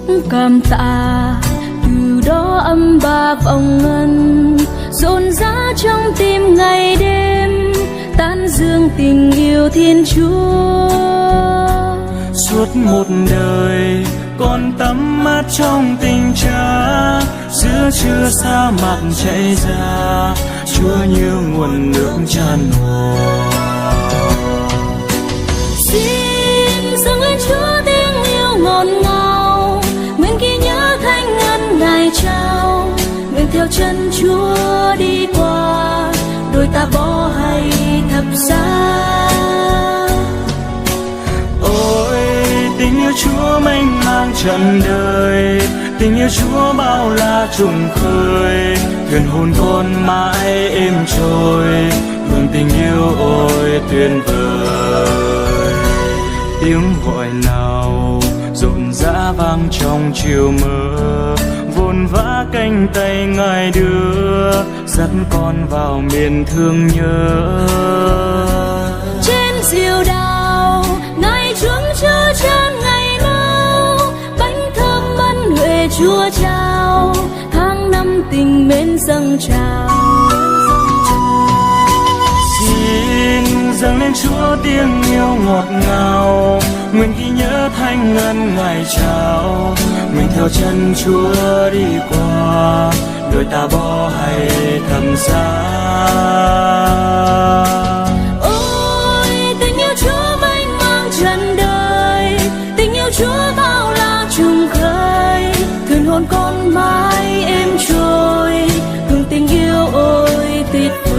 khúc cảm tạ, từ đó âm ba vòng ngân rộn rã trong tim ngày đêm, tán dương tình yêu Thiên Chúa. Suốt một đời con tắm mát trong tình Cha, giữa trưa sa mạc chảy ra, Chúa như nguồn nước tràn hòa. Xin dâng lên Chúa tiếng yêu ngọt ngào, nguyện ghi nhớ thánh ân Ngài trao, nguyện theo chân Chúa đi qua, đôi ta bỏ hay thập giá. Ôi tình yêu Chúa mênh mang trọn đời, tình yêu Chúa bao la trùng khơi, thuyền hồn con mãi êm trôi, hương tình yêu ôi tuyệt vời. Tiếng gọi nào rộn rã vang trong chiều mơ, vồn vã cánh tay Ngài đưa, dắt con vào miền thương nhớ. Trên diều đào Ngài chuông chứa chan ngày nào, bánh thơm ân huệ Chúa trao, tháng năm tình mến dâng trào. Xin dâng lên Chúa tiếng yêu ngọt ngào, nguyện ghi nhớ thánh ân Ngài trao, nguyện theo chân Chúa đi qua, đôi ta bỏ hay thầm giá. Ôi tình yêu Chúa mênh mang trọn đời, tình yêu Chúa bao la trùng khơi, thuyền hồn con mãi êm trôi, hương tình yêu ôi tuyệt vời.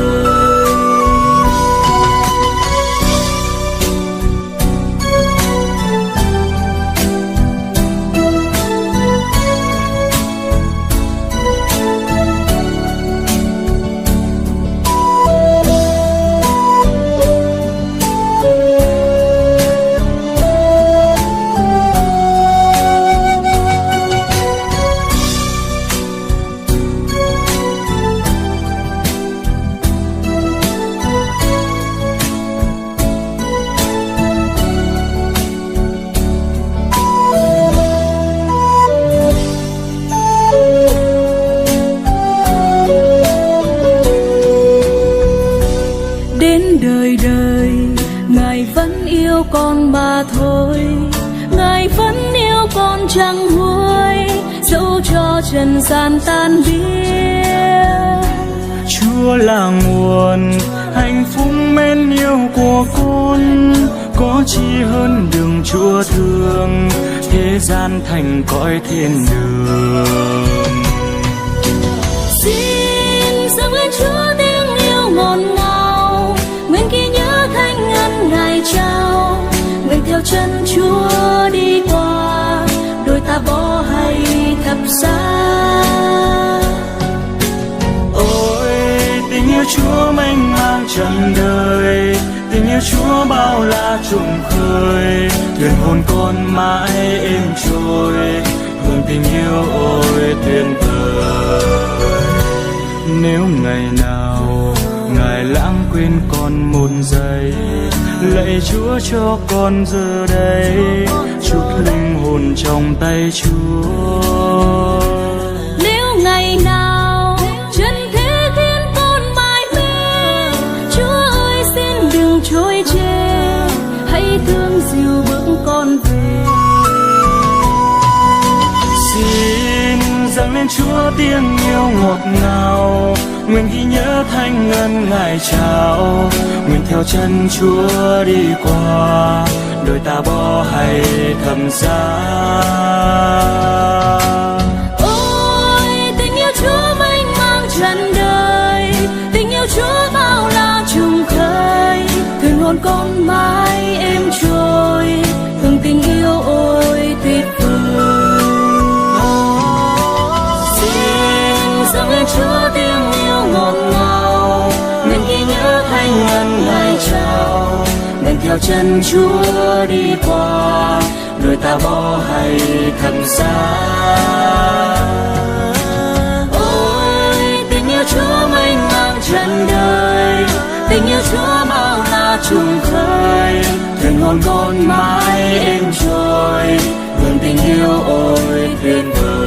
Đời đời Ngài vẫn yêu con mà thôi, Ngài vẫn yêu con chẳng nguôi, dẫu cho trần gian tan biến. Chúa là nguồn hạnh phúc mến yêu của con, có chi hơn đường Chúa thương, thế gian thành cõi thiên đường. Xin dâng lên Chúa tiếng yêu ngọt ngào, nguyện ghi nhớ thánh ân Ngài trao, nguyện theo chân Chúa đi qua, đôi ta bỏ hay thập giá. Ôi tình yêu Chúa mênh mang trọn đời, tình yêu Chúa bao la trùng khơi, thuyền hồn con mãi êm trôi, hương tình yêu ôi tuyệt vời. Nếu ngày nào Ngài lãng quên con một giây, lạy Chúa cho con giờ đây, chút linh hồn trong tay Chúa. Nếu ngày nào trần thế khiến con mải mê, Chúa ơi xin đừng trôi chê, hãy thương dìu bước con về. Xin dâng lên Chúa tiếng yêu ngọt ngào, nguyện ghi nhớ thánh ân Ngài trao, nguyện theo chân Chúa đi qua, đôi ta bỏ hay thầm giá. Ôi tình yêu Chúa mênh mang trọn đời, tình yêu Chúa bao la trùng khơi, thuyền hồn con mãi êm trôi, hương tình yêu ôi tuyệt vời. Xin dâng lên Chúa tiếng yêu ngọt ngào, nguyện ghi nhớ thánh ân Ngài trao, nguyện theo chân Chúa đi qua, đôi ta bỏ hay thầm giá. Ôi tình yêu Chúa mênh mang trọn đời, tình yêu Chúa bao la trùng khơi, thuyền hồn con mãi êm trôi, hương tình yêu ôi tuyệt vời.